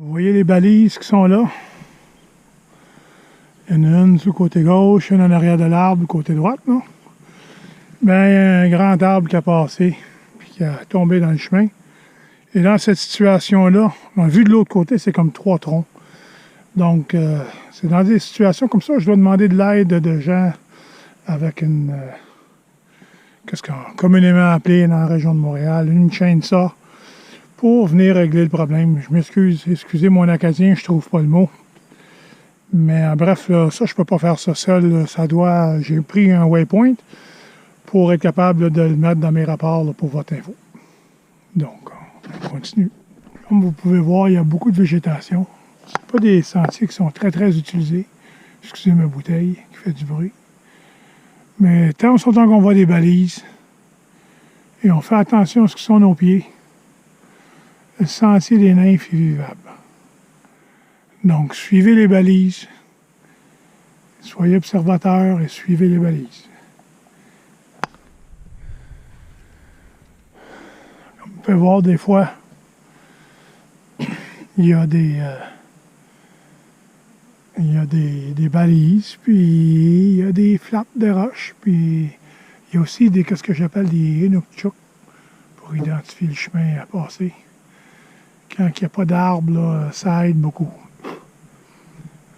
Vous voyez les balises qui sont là? Il y en a une sur le côté gauche, une en arrière de l'arbre, côté droite, non? Bien, il y a un grand arbre qui a passé, puis qui a tombé dans le chemin. Et dans cette situation-là, vu de l'autre côté, c'est comme 3 troncs. Donc, c'est dans des situations comme ça, je dois demander de l'aide de gens avec une... qu'est-ce qu'on a communément appelé dans la région de Montréal, une chainsaw, pour venir régler le problème. Je m'excuse, excusez mon acadien, je trouve pas le mot. Mais bref, là, ça, je peux pas faire ça seul. Là. Ça doit... J'ai pris un waypoint pour être capable là, de le mettre dans mes rapports là, pour votre info. Donc, on continue. Comme vous pouvez voir, il y a beaucoup de végétation. C'est pas des sentiers qui sont très, très utilisés. Excusez ma bouteille qui fait du bruit. Mais tant qu'on voit des balises et on fait attention à ce qui sont nos pieds, le sentier des nymphes est vivable. Donc, suivez les balises, soyez observateurs et suivez les balises. Comme vous pouvez voir, des fois, il y a des balises, puis il y a des flaps de roches, puis il y a aussi des, qu'est-ce que j'appelle des inukchuk pour identifier le chemin à passer. Quand il n'y a pas d'arbre, là, ça aide beaucoup.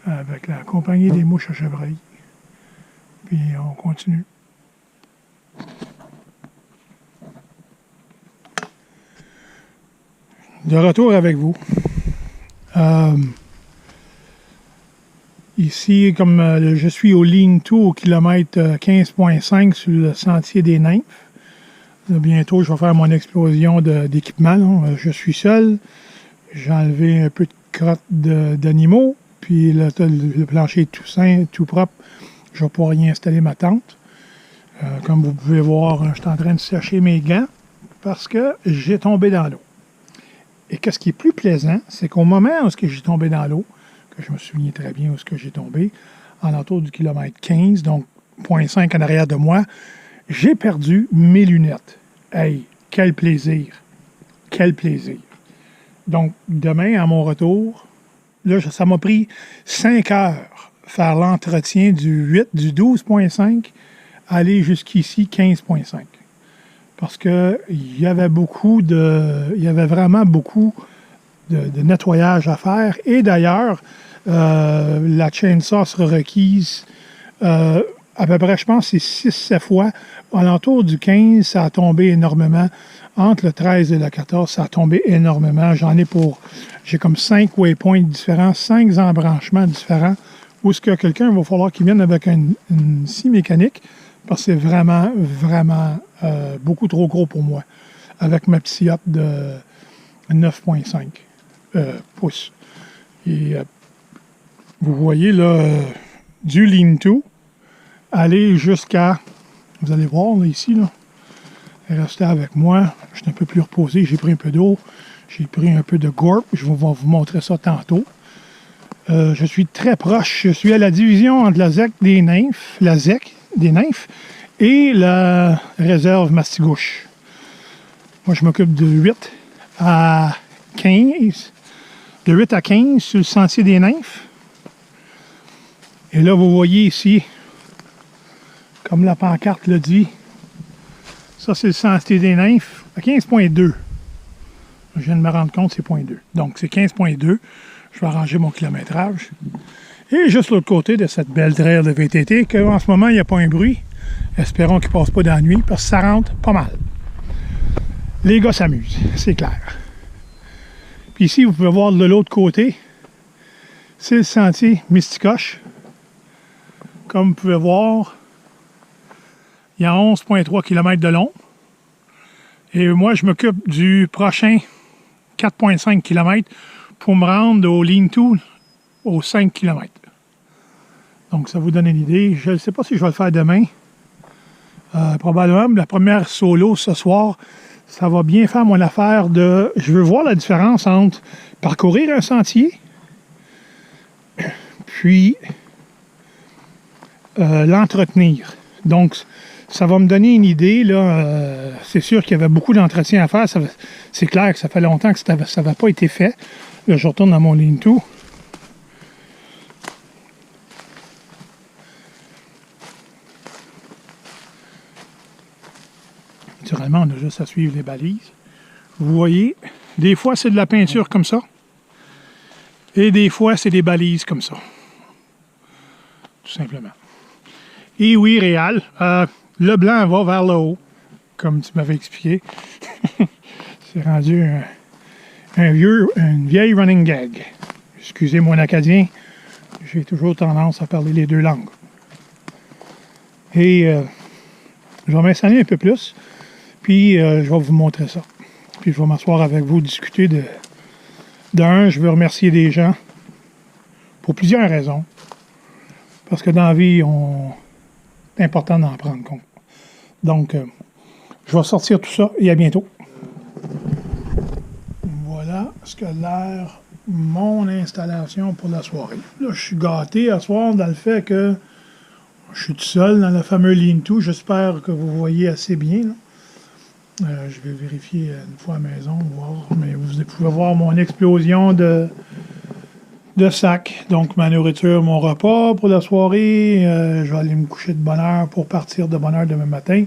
Avec la compagnie des mouches à chevreuil. Puis on continue. De retour avec vous. Ici, comme je suis au lean-to au kilomètre 15.5 sur le sentier des nymphes. Bientôt, je vais faire mon explosion d'équipement. Je suis seul. J'ai enlevé un peu de crottes d'animaux. Puis le plancher est tout sain, tout propre. Je ne vais pouvoir y installer ma tente. Comme vous pouvez voir, je suis en train de sécher mes gants parce que j'ai tombé dans l'eau. Et qu'est-ce qui est plus plaisant, c'est qu'au moment où j'ai tombé dans l'eau, que je me souviens très bien où j'ai tombé, en l'entour du kilomètre 15, donc 0.5 en arrière de moi, j'ai perdu mes lunettes. Hey, quel plaisir! Quel plaisir! Donc, demain, à mon retour, là, ça m'a pris 5 heures faire l'entretien du 12.5, aller jusqu'ici 15.5. Parce que il y avait vraiment beaucoup de nettoyage à faire. Et d'ailleurs, la chainsaw sera requise à peu près, je pense, c'est 6-7 fois. À l'entour du 15, ça a tombé énormément. Entre le 13 et le 14, ça a tombé énormément. J'ai comme 5 waypoints différents, 5 embranchements différents, où est-ce que quelqu'un va falloir qu'il vienne avec une scie mécanique, parce que c'est vraiment, vraiment beaucoup trop gros pour moi, avec ma petite yacht de 9.5 pouces. Et vous voyez là, du lean-to, aller jusqu'à, vous allez voir là, ici, là, restez avec moi, je suis un peu plus reposé, j'ai pris un peu d'eau, j'ai pris un peu de gorp, je vais vous montrer ça tantôt. Je suis très proche, je suis à la division entre la ZEC des nymphes, et la réserve Mastigouche. Moi, je m'occupe de 8 à 15 sur le sentier des nymphes. Et là, vous voyez ici, comme la pancarte le dit, ça, c'est le sentier des nymphes à 15.2. Je viens de me rendre compte, c'est 0.2. Donc, c'est 15.2. Je vais arranger mon kilométrage. Et juste l'autre côté de cette belle trail de VTT, qu'en ce moment, il n'y a pas un bruit. Espérons qu'il ne passe pas dans la nuit, parce que ça rentre pas mal. Les gars s'amusent, c'est clair. Puis ici, vous pouvez voir de l'autre côté, c'est le sentier Misticoche. Comme vous pouvez voir, il y a 11,3 km de long. Et moi, je m'occupe du prochain 4,5 km pour me rendre au lean-to aux 5 km. Donc, ça vous donne une idée. Je ne sais pas si je vais le faire demain. Probablement, la première solo ce soir, ça va bien faire mon affaire de... Je veux voir la différence entre parcourir un sentier, puis l'entretenir. Donc, ça va me donner une idée. Là, c'est sûr qu'il y avait beaucoup d'entretien à faire. C'est clair que ça fait longtemps que ça n'avait pas été fait. Là, je retourne dans mon lean-to. Naturellement, on a juste à suivre les balises. Vous voyez, des fois, c'est de la peinture comme ça. Et des fois, c'est des balises comme ça. Tout simplement. Et oui, Réal, le blanc va vers le haut, comme tu m'avais expliqué. C'est rendu une vieille running gag. Excusez mon acadien, j'ai toujours tendance à parler les deux langues. Et je vais m'installer un peu plus, puis je vais vous montrer ça. Puis je vais m'asseoir avec vous, discuter d'un, je veux remercier des gens pour plusieurs raisons. Parce que dans la vie, c'est important d'en prendre compte. Donc, je vais sortir tout ça et à bientôt. Voilà ce que l'air, mon installation pour la soirée. Là, je suis gâté à soir dans le fait que je suis tout seul dans le fameux lean-to. J'espère que vous voyez assez bien. Je vais vérifier une fois à la maison, voir. Mais vous pouvez voir mon explosion de sacs. Donc, ma nourriture, mon repas pour la soirée. Je vais aller me coucher de bonne heure pour partir de bonne heure demain matin.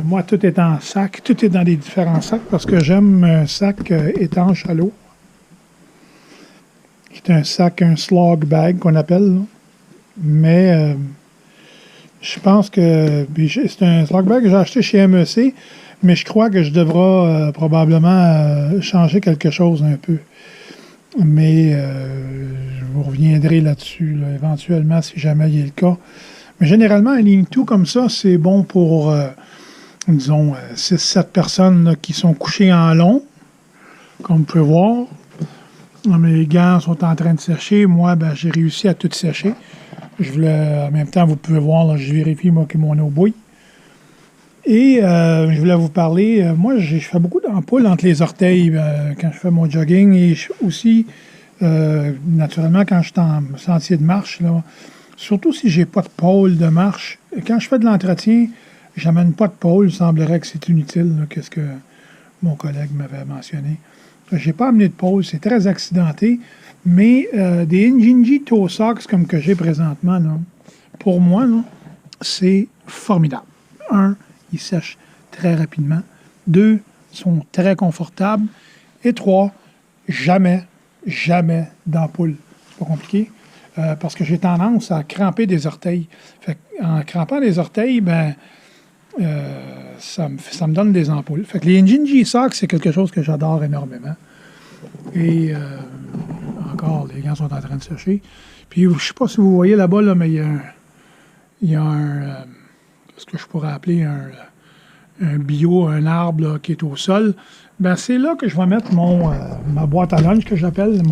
Moi, tout est en sac. Tout est dans des différents sacs parce que j'aime un sac étanche à l'eau. C'est un sac, un slog bag qu'on appelle. Là. Mais je pense que c'est un slog bag que j'ai acheté chez MEC, mais je crois que je devrais probablement changer quelque chose un peu. Mais je vous reviendrai là-dessus, là, éventuellement, si jamais il y a le cas. Mais généralement, un lean-to comme ça, c'est bon pour, disons, 6-7 personnes là, qui sont couchées en long, comme vous pouvez voir. Mes gants sont en train de sécher. Moi, j'ai réussi à tout sécher. Je voulais, en même temps, vous pouvez voir, là, je vérifie moi, que mon eau bouille. Et je voulais vous parler, moi, je fais beaucoup d'ampoules entre les orteils quand je fais mon jogging et aussi, naturellement, quand je suis en sentier de marche, là, surtout si j'ai pas de pôle de marche. Quand je fais de l'entretien, j'amène pas de pôle. Il semblerait que c'est inutile, qu'est-ce que mon collègue m'avait mentionné. J'ai pas amené de pôle, c'est très accidenté, mais des Injinji Toe Socks comme que j'ai présentement, là, pour moi, là, c'est formidable. Un, ils sèchent très rapidement. Deux, sont très confortables. Et trois, jamais d'ampoule. C'est pas compliqué. Parce que j'ai tendance à cramper des orteils. Fait en crampant des orteils, ça me donne des ampoules. Fait que les Injinji Socks, c'est quelque chose que j'adore énormément. Et encore, les gants sont en train de sécher. Puis, je ne sais pas si vous voyez là-bas, là, mais il y a un ce que je pourrais appeler un arbre là, qui est au sol. C'est là que je vais mettre ma boîte à lunch que j'appelle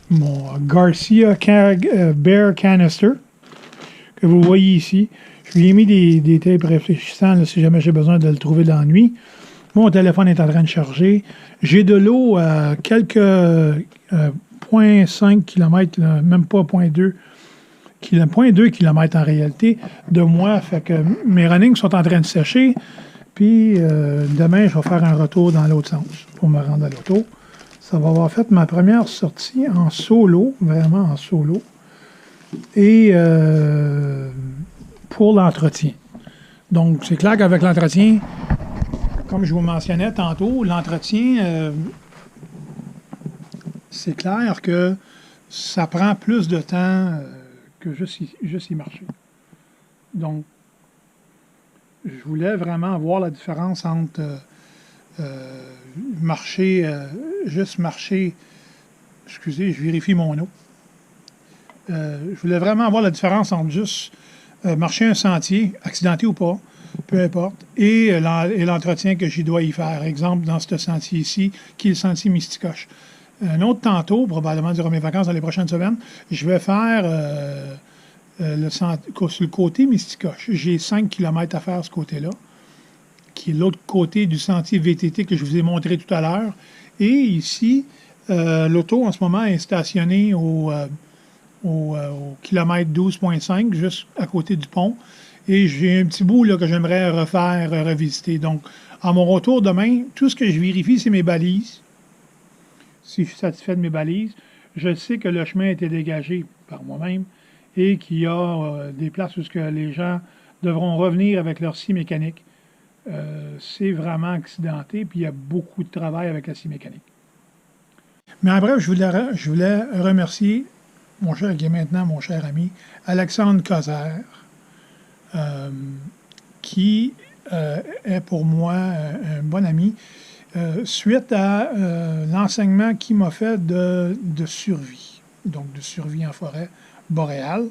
mon Garcia Bear Canister, que vous voyez ici. Je lui ai mis des tapes réfléchissants là, si jamais j'ai besoin de le trouver dans la nuit. Mon téléphone est en train de charger. J'ai de l'eau à quelques 0,5 km, là, même pas 0,2 0,2 km en réalité de moi. Fait que mes runnings sont en train de sécher. Puis demain, je vais faire un retour dans l'autre sens pour me rendre à l'auto. Ça va avoir fait ma première sortie en solo, vraiment en solo. Et pour l'entretien. Donc, c'est clair qu'avec l'entretien, comme je vous mentionnais tantôt, l'entretien, c'est clair que ça prend plus de temps que juste y marcher. Donc, je voulais vraiment voir la différence entre juste marcher, excusez, je vérifie mon eau. Je voulais vraiment voir la différence entre juste marcher un sentier, accidenté ou pas, peu importe, et l'entretien que j'y dois y faire. Exemple, dans ce sentier ici, qui est le sentier Misticoche. Un autre tantôt, probablement durant mes vacances dans les prochaines semaines, je vais faire sur le côté Misticoche. J'ai 5 km à faire ce côté-là, qui est l'autre côté du sentier VTT que je vous ai montré tout à l'heure. Et ici, l'auto en ce moment est stationnée au kilomètre 12,5, juste à côté du pont. Et j'ai un petit bout là, que j'aimerais revisiter. Donc, à mon retour demain, tout ce que je vérifie, c'est mes balises. si je suis satisfait de mes balises. Je sais que le chemin a été dégagé par moi-même et qu'il y a des places où que les gens devront revenir avec leur scie mécanique. C'est vraiment accidenté, puis il y a beaucoup de travail avec la scie mécanique. Mais en bref, je voulais remercier mon cher, qui est maintenant mon cher ami, Alexandre Coser, qui est pour moi un bon ami, suite à l'enseignement qu'il m'a fait de survie, donc de survie en forêt boréale.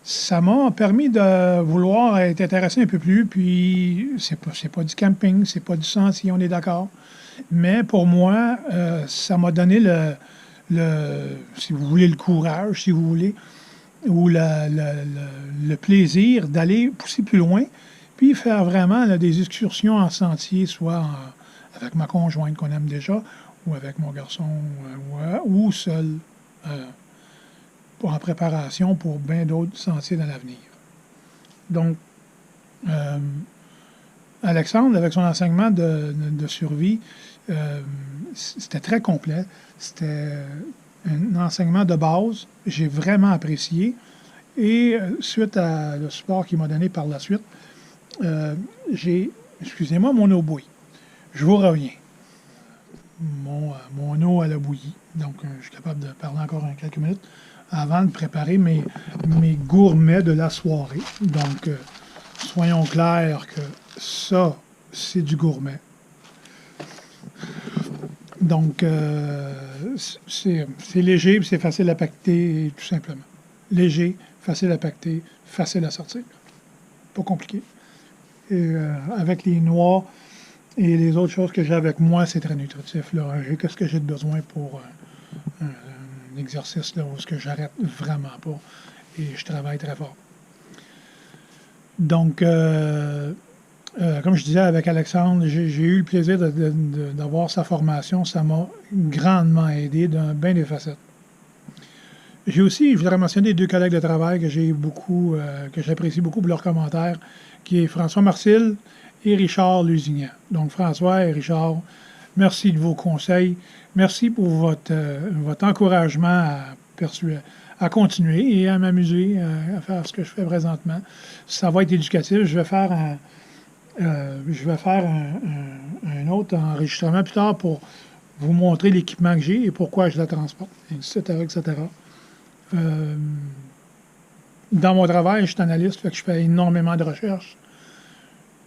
Ça m'a permis de vouloir être intéressé un peu plus, puis c'est pas du camping, c'est pas du sentier, on est d'accord. Mais pour moi, ça m'a donné si vous voulez, le courage, si vous voulez, ou le plaisir d'aller pousser plus loin, puis faire vraiment là, des excursions en sentier, soit avec ma conjointe qu'on aime déjà, ou avec mon garçon, ou seul, en préparation pour bien d'autres sentiers dans l'avenir. Donc, Alexandre, avec son enseignement de survie, c'était très complet. C'était un enseignement de base. J'ai vraiment apprécié. Et suite à le support qu'il m'a donné par la suite, excusez-moi, mon eau bouille. Je vous reviens. Mon eau, elle a bouilli. Donc, je suis capable de parler encore quelques minutes avant de préparer mes gourmets de la soirée. Donc, soyons clairs que ça, c'est du gourmet. Donc, c'est léger, c'est facile à pacter, tout simplement. Léger, facile à pacter, facile à sortir. Pas compliqué. Et avec les noix et les autres choses que j'ai avec moi, c'est très nutritif. J'ai ce que j'ai de besoin pour un exercice là, où ce que j'arrête vraiment pas et je travaille très fort. Donc, comme je disais avec Alexandre, j'ai eu le plaisir d'avoir sa formation. Ça m'a grandement aidé dans bien des facettes. J'ai aussi, je voudrais mentionner 2 collègues de travail que j'apprécie beaucoup pour leurs commentaires, qui est François Marcil et Richard Lusignan. Donc, François et Richard, merci de vos conseils. Merci pour votre encouragement à continuer et à m'amuser à faire ce que je fais présentement. Ça va être éducatif. Je vais faire un autre enregistrement plus tard pour vous montrer l'équipement que j'ai et pourquoi je la transporte, etc., etc. Dans mon travail, je suis analyste, fait que je fais énormément de recherches.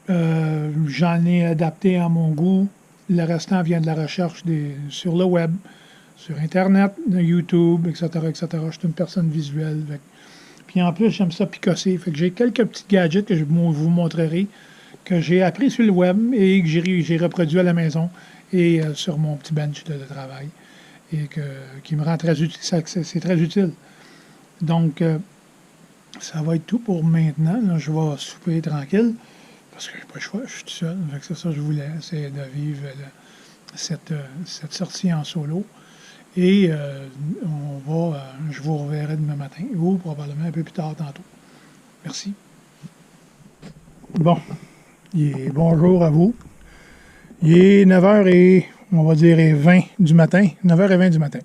J'en ai adapté à mon goût. Le restant vient de la recherche sur le web, sur Internet, YouTube, etc., etc. Je suis une personne visuelle. Puis en plus, j'aime ça picosser. Fait que j'ai quelques petits gadgets que je vous montrerai, que j'ai appris sur le web et que j'ai reproduit à la maison et sur mon petit bench de travail. Et qui me rend très utile. C'est très utile. Donc, ça va être tout pour maintenant. Là, je vais souper tranquille. Parce que je n'ai pas le choix, je suis tout seul. C'est ça que je voulais, c'est de vivre cette sortie en solo. Et je vous reverrai demain matin, ou probablement un peu plus tard tantôt. Merci. Bon, bonjour à vous. Il est 9h20 du matin. 9h20 du matin.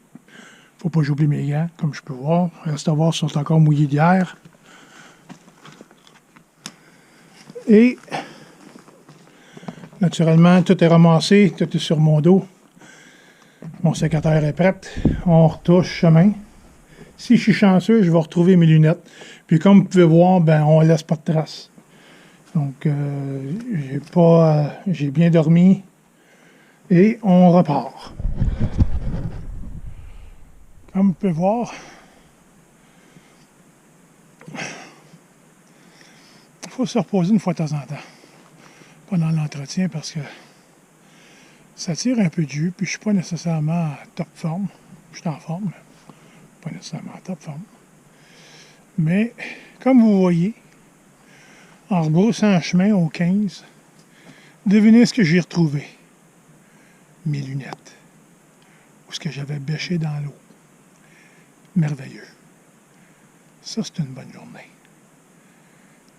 Faut pas que j'oublie mes gants, comme je peux voir. Reste à voir si ils sont encore mouillés d'hier. Et naturellement, tout est ramassé, tout est sur mon dos. Mon sécateur est prêt. On retouche chemin. Si je suis chanceux, je vais retrouver mes lunettes. Puis comme vous pouvez voir, on ne laisse pas de traces. Donc, j'ai bien dormi. Et on repart. Comme vous pouvez voir, il faut se reposer une fois de temps en temps. Pendant l'entretien parce que ça tire un peu de jus, puis je suis pas nécessairement en top forme. Je suis en forme, mais pas nécessairement en top forme. Mais, comme vous voyez, en rebroussant un chemin au 15, devinez ce que j'ai retrouvé. Mes lunettes. Ou ce que j'avais bêché dans l'eau. Merveilleux. Ça, c'est une bonne journée.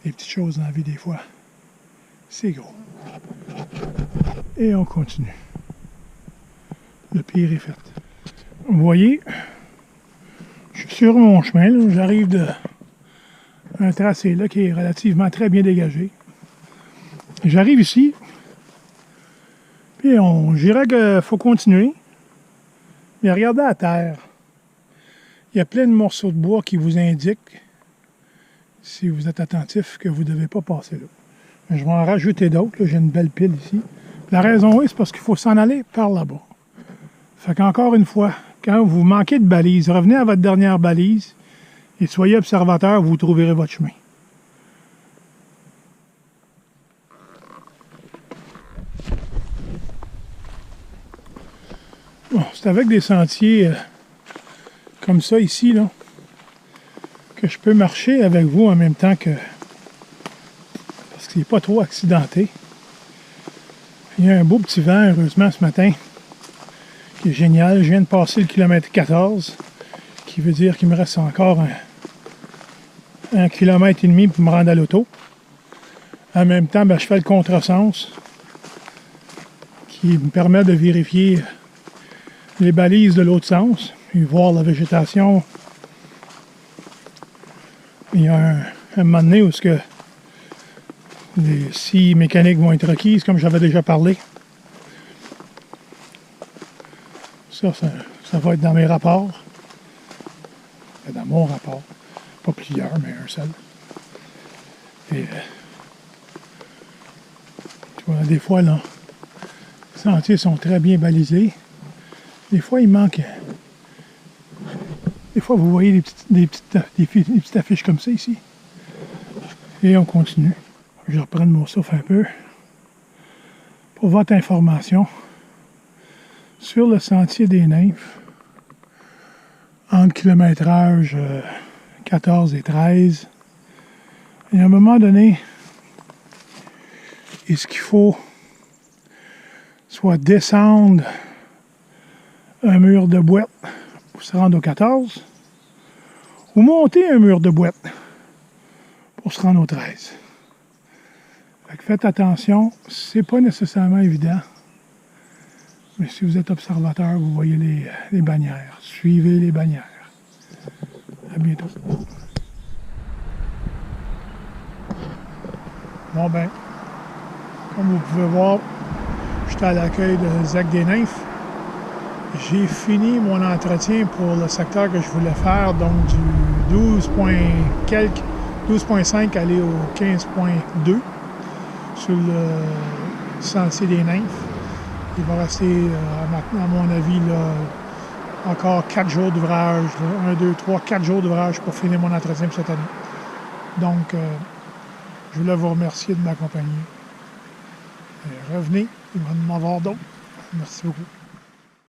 Les petites choses dans la vie, des fois, c'est gros. Et on continue. Le pire est fait. Vous voyez, je suis sur mon chemin. J'arrive d'un tracé là qui est relativement très bien dégagé. J'arrive ici, puis je dirais qu'il faut continuer. Mais regardez à terre. Il y a plein de morceaux de bois qui vous indiquent, si vous êtes attentif, que vous ne devez pas passer là. Mais je vais en rajouter d'autres. J'ai une belle pile ici. La raison est, c'est parce qu'il faut s'en aller par là-bas. Fait qu'encore une fois, quand vous manquez de balise, revenez à votre dernière balise et soyez observateur, vous trouverez votre chemin. Bon, c'est avec des sentiers comme ça ici, là, que je peux marcher avec vous en même temps que... parce qu'il n'est pas trop accidenté. Il y a un beau petit vent, heureusement, ce matin, qui est génial. Je viens de passer le kilomètre 14, qui veut dire qu'il me reste encore un kilomètre et demi pour me rendre à l'auto. En même temps, je fais le contresens, qui me permet de vérifier les balises de l'autre sens, et voir la végétation. Il y a un moment donné où les scies mécaniques vont être requises, comme j'avais déjà parlé. Ça va être dans mes rapports. Dans mon rapport. Pas plusieurs, mais un seul. Et tu vois, des fois, là, les sentiers sont très bien balisés. Des fois, il manque... Des fois, vous voyez des petites affiches comme ça ici. Et on continue. Je vais reprendre mon souffle un peu. Pour votre information, sur le sentier des Nymphes, entre kilométrage 14 et 13, et à un moment donné, est-ce qu'il faut soit descendre un mur de boîte pour se rendre au 14, ou monter un mur de boîte pour se rendre au 13. Fait que faites attention, c'est pas nécessairement évident, mais si vous êtes observateur, vous voyez les bannières. Suivez les bannières. À bientôt. Bon ben, comme vous pouvez voir, j'étais à l'accueil de Zac des Nymphes. J'ai fini mon entretien pour le secteur que je voulais faire, donc du 12.5 aller au 15.2 sur le sentier des Nymphes. Il va rester, à mon avis, là, encore 4 jours d'ouvrage, 1, 2, 3, 4 jours d'ouvrage pour finir mon entretien pour cette année. Donc, je voulais vous remercier de m'accompagner. Revenez, il va en avoir d'autres. Merci beaucoup.